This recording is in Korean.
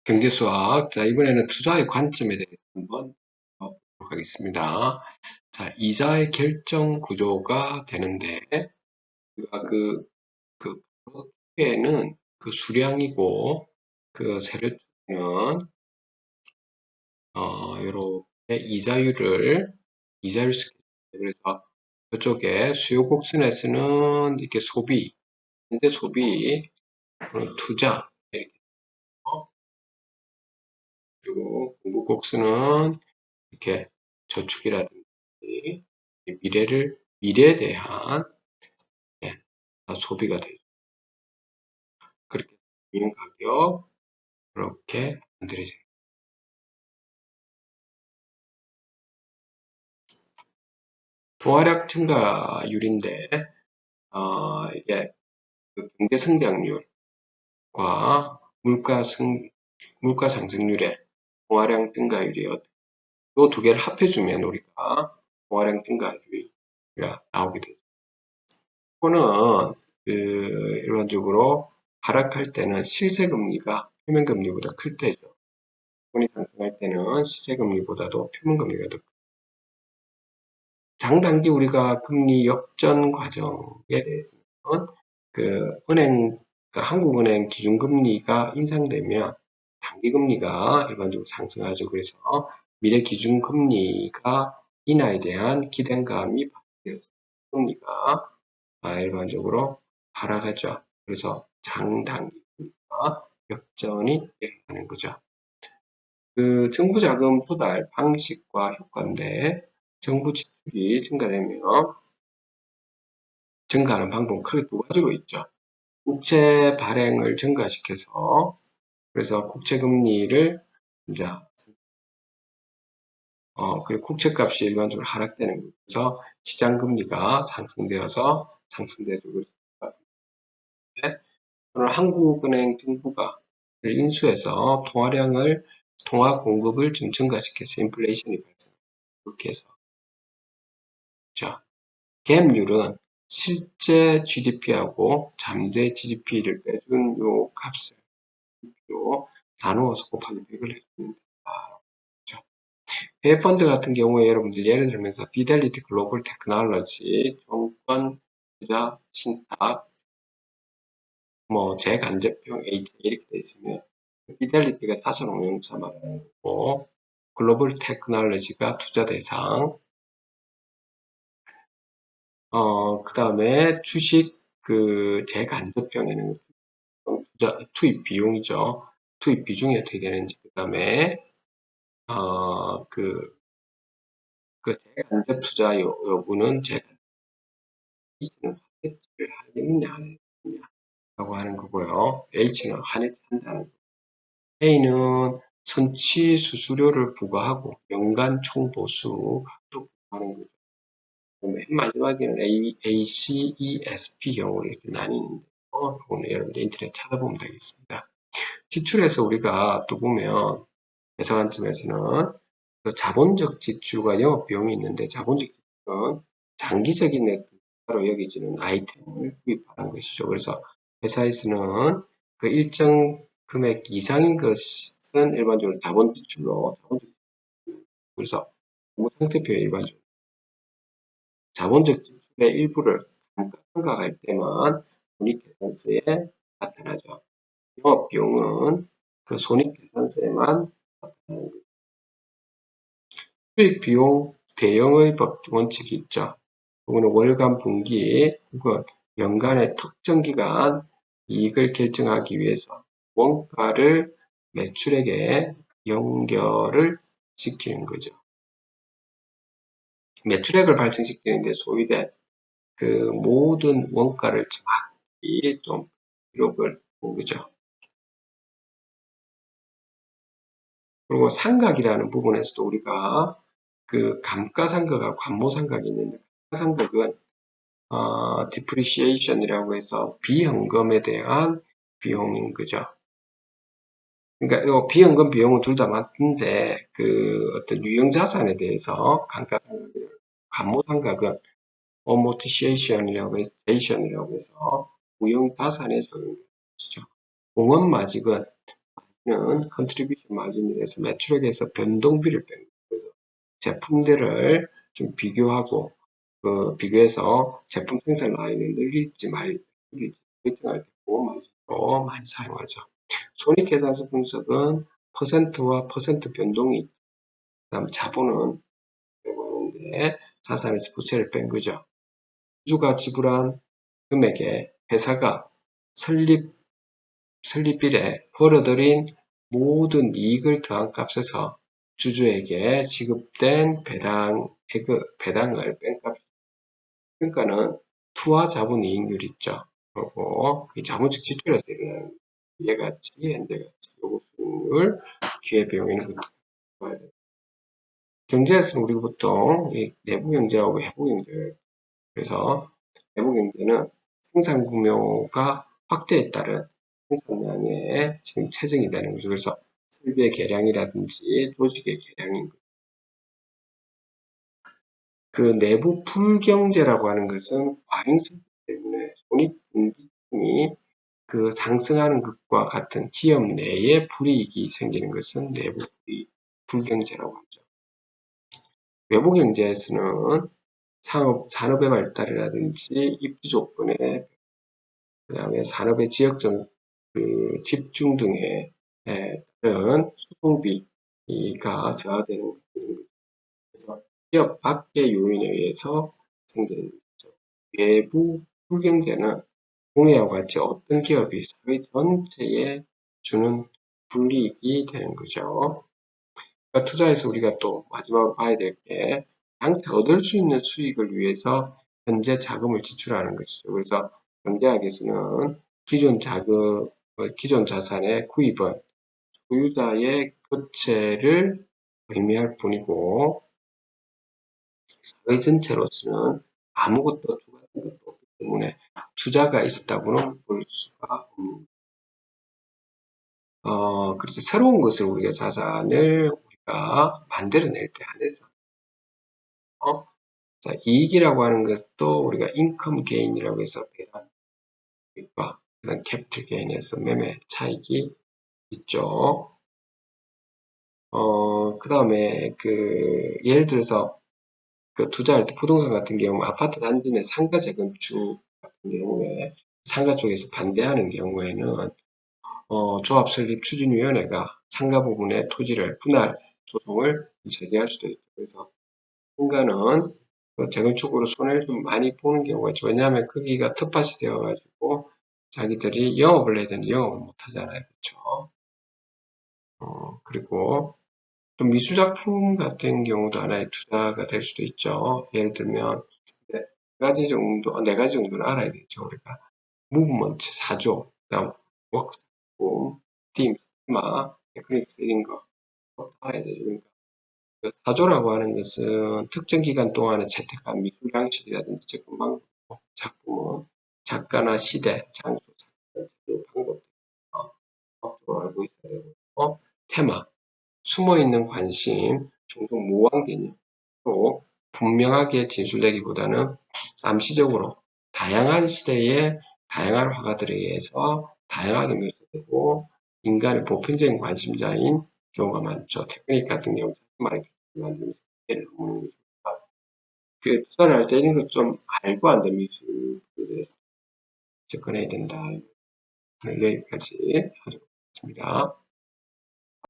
경제수학. 자, 이번에는 투자의 관점에 대해서 한번 보도록 하겠습니다. 자, 이자의 결정 구조가 되는데, 우리가 에는 그 수량이고, 그 세류는, 요렇게 이자율 쓰기. 그래서 이쪽에 수요 곡선에서는 이렇게 현재 소비, 투자, 이렇게. 그리고 공급 곡선은 이렇게 저축이라든지 미래에 대한 예, 소비가 되죠. 그렇게 되면 가격 그렇게 만들어져요. 도화력 증가율인데 이게 그 경제 성장률과 물가 상승률의 도화량 증가율이요. 이 두 개를 합해주면 우리가 도화량 증가율이 나오게 되죠. 이거는 일반적으로 하락할 때는 실제금리가 표면금리보다 클 때죠. 돈이 상승할 때는 시세금리보다도 표면금리가 더 장단기 우리가 금리 역전 과정에 대해서는 한국은행 기준금리가 인상되면 단기금리가 일반적으로 상승하죠. 그래서 미래 기준금리가 인하에 대한 기대감이 발생해서 금리가 일반적으로 하락하죠. 그래서 장단기 금리가 역전이 일어나는 거죠. 그 정부 자금 조달 방식과 효과인데 정부 지출이 증가하는 방법은 크게 두 가지로 있죠. 국채 발행을 증가시켜서 그래서 국채 금리를 이제 그리고 국채값이 일반적으로 하락되는 거죠. 시장 금리가 상승되어주고 있는데 오늘 한국은행 정부가 인수해서 통화 공급을 좀 증가시켜서 인플레이션이 발생. 그렇게 해서 자, 갭률은 실제 GDP하고 잠재 GDP를 빼준 요 값을 나누어서 곱하기 100을 해주면 됩니다. 그렇죠? 해외 펀드 같은 경우에 여러분들 예를 들면서 피델리티 글로벌 테크놀로지, 정권 투자 신탁, 재간접형 HA 이렇게 돼 있으면 피델리티가 자산 운용사 말하는 거고 글로벌 테크놀로지가 투자 대상, 그 다음에 주식 재간접형에는 투입 비용이죠. 투입 비중이 어떻게 되는지, 그 다음에 재간접 투자 여부는 H는 환해지를 하겠느냐 안 하겠느냐라고 하는 거고요. H는 환해지 한다는 거. A는 선취 수수료를 부과하고 연간 총보수도 부과하는 거죠. 맨 마지막에는 ACESP형으로 이렇게 나뉘는데 이거는 여러분들 인터넷 찾아보면 되겠습니다. 지출에서 우리가 또 보면 회사 관점에서는 자본적 지출과 영업 비용이 있는데 자본적 지출은 장기적인 액수로 여기지는 아이템을 구입하는 것이죠. 그래서 회사에서는 그 일정 금액 이상인 것은 일반적으로 자본적 지출로 그래서 상태표에 일반적으로 자본적 지출의 일부를 감가할 때만 손익계산서에 나타나죠. 영업 비용은 그 손익계산서에만 나타나는 거죠. 수익 비용 대응의 원칙이 있죠. 그거는 월간, 분기 혹은 연간의 특정 기간 이익을 결정하기 위해서 원가를 매출액에 연결을 시키는 거죠. 매출액을 발생시키는데 소위된 그 모든 원가를 정확히 좀 기록을 본 거죠. 그리고 상각이라는 부분에서도 우리가 그 감가상각과 관모상각이 있는데 감가상각은 depreciation이라고 해서 비현금에 대한 비용인 거죠. 그러니까 이 비현금 비용은 둘 다 맞는데 그 어떤 유형자산에 대해서 관모상각은 amortization이라고 해서 무형자산에 적용되는 것이죠. 공원마직은 컨트리뷰션 마진에서 매출액에서 변동비를 뺀 거죠. 제품들을 좀 비교하고 비교해서 제품 생산 라인을 늘릴지 말릴지 결정할 때 그것만으로 많이 사용하죠. 손익계산서 분석은 퍼센트와 퍼센트 변동이 그다음 자본은 하는데 자산에서 부채를 뺀 거죠. 주주가 지불한 금액에 회사가 설립일에 벌어들인 모든 이익을 더한 값에서 주주에게 지급된 배당을 뺀 값. 그러니까는 투하 자본 이익률 있죠. 그리고 그 자본적 지출에서 일어나는 이해가치, 현재가치, 요구수익률, 기회비용에는 경제에서는 우리가 보통 이 내부 경제하고 외부 경제 그래서 내부 경제는 생산 규모가 확대에 따른 생산량의 지금 체증이 되는 거죠. 그래서 설비의 개량이라든지 조직의 개량인 거죠. 그 내부 불경제라고 하는 것은 과잉성 때문에 손익분기점이 그 상승하는 것과 같은 기업 내에 불이익이 생기는 것은 내부 불경제라고 하죠. 외부 경제에서는 산업의 발달이라든지 입지 조건에 그 다음에 산업의 지역적 집중 등에 따른 수송비가 저하되는 것입니다. 그래서 기업 밖의 요인에 의해서 생기는 거죠. 외부 불경제는 공해와 같이 어떤 기업이 사회 전체에 주는 불이익이 되는 거죠. 그러니까 투자에서 우리가 또 마지막으로 봐야 될 게 장차 얻을 수 있는 수익을 위해서 현재 자금을 지출하는 것이죠. 그래서 경제학에서는 기존 자산의 구입은 소유자의 교체를 의미할 뿐이고 사회 전체로서는 아무것도 추가된 것도 없기 때문에 투자가 있었다고는 볼 수가 없는. 그래서 새로운 것을 우리가 자산을 우리가 만들어낼 때 한해서 자, 이익이라고 하는 것도 우리가 인컴 게인이라고 해서 배당과 그다음 캐피탈 게인에서 매매 차익이 있죠. 그 다음에 예를 들어서 투자할 때 부동산 같은 경우 아파트 단지 내 상가 재건축 같은 경우에 상가 쪽에서 반대하는 경우에는 조합 설립 추진위원회가 상가 부분의 토지를 분할 소송을 제기할 수도 있고 그래서 상가는 재건축으로 손해를 좀 많이 보는 경우가 있죠. 왜냐하면 거기가 텃밭이 되어가지고 자기들이 영업을 해야 되는데 영업을 못 하잖아요. 그렇죠? 그리고 또 미술작품 같은 경우도 하나의 투자가 될 수도 있죠. 예를 들면 네 가지 정도는 알아야 되죠. 우리가 무브먼트, 사조, 그다음 워크 작품, 팀, 테마, 테크닉스 이런 거 알아야 되죠. 그러니까 그 사조라고 하는 것은 특정 기간 동안에 채택한 미술 양식이라든지 접근 방법, 작품은 작가나 시대, 장소, 작가, 방법 법적으로 알고 있어야 되고 테마 숨어있는 관심, 종종 모호한 개념으로 분명하게 진술되기보다는 암시적으로 다양한 시대의 다양한 화가들에 의해서 다양하게 묘사되고 인간의 보편적인 관심자인 경우가 많죠. 테크닉 같은 경우 많이 만드는 예를 보는 거죠. 그 투자를 할 때 이런 것 좀 알고 한다 미술에 대해서 접근해야 된다. 여기까지 하도록 하겠습니다.